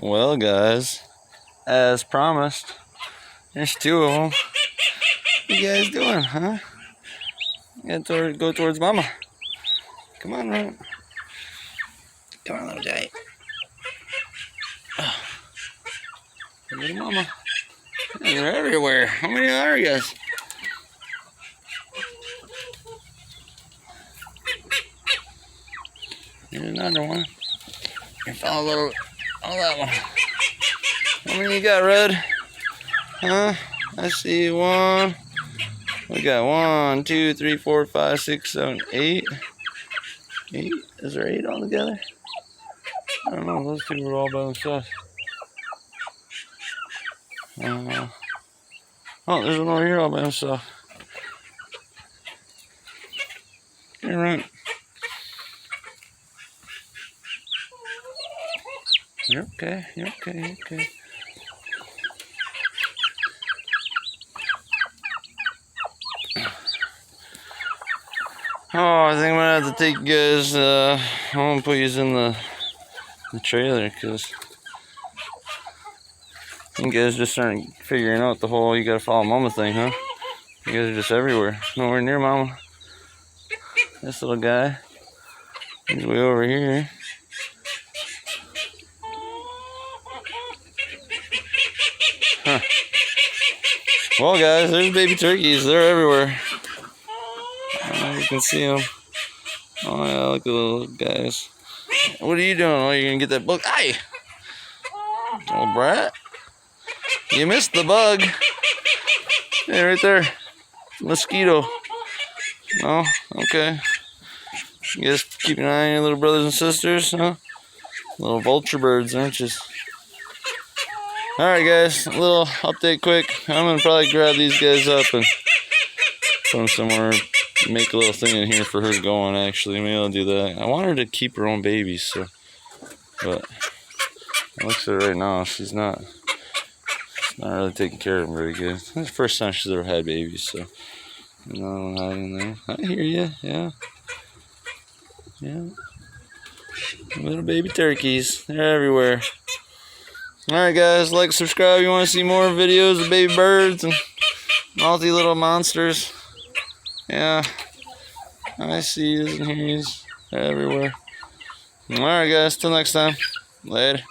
Well, guys, as promised, there's two of them. What you guys doing, huh? You gotta go towards Mama. Come on, man. Come on, little guy. Little Mama. You're everywhere. How many are you guys? Here's another one. You found a little. Oh, that one. How many you got, Red? Huh? I see one. We got 1, 2, 3, 4, 5, 6, 7, 8. 8? Is there 8 altogether? I don't know. Those two were all by themselves. Oh, there's one over here all by himself. Here, run. You're okay. You're okay. You're okay. Oh, I think I'm gonna have to take you guys. I'm gonna put you in the trailer because you guys just aren't figuring out the whole "you gotta follow Mama" thing, huh? You guys are just everywhere, nowhere near Mama. This little guy, he's way over here. Huh. Well, guys, there's baby turkeys. They're everywhere. You can see them. Oh yeah, look at the little guys. What are you doing? Oh, you're gonna get that bug? Aye! Oh, brat. You missed the bug. Hey, right there. Mosquito. No? Okay. You guys keep an eye on your little brothers and sisters, huh? Little vulture birds, aren't you? Alright, guys. A little update quick. I'm gonna probably grab these guys up and put them somewhere. Make a little thing in here for her to go on, actually. Maybe I'll do that. I want her to keep her own babies, so. But it looks at her right now, she's not really taking care of them very good. It's the first time she's ever had babies, so. No, not in there. I hear you, yeah. Yeah. Little baby turkeys. They're everywhere. Alright, guys, like, subscribe. You want to see more videos of baby birds and multi little monsters. Yeah. I see yous and hear yous. They're everywhere. Alright, guys, till next time. Later.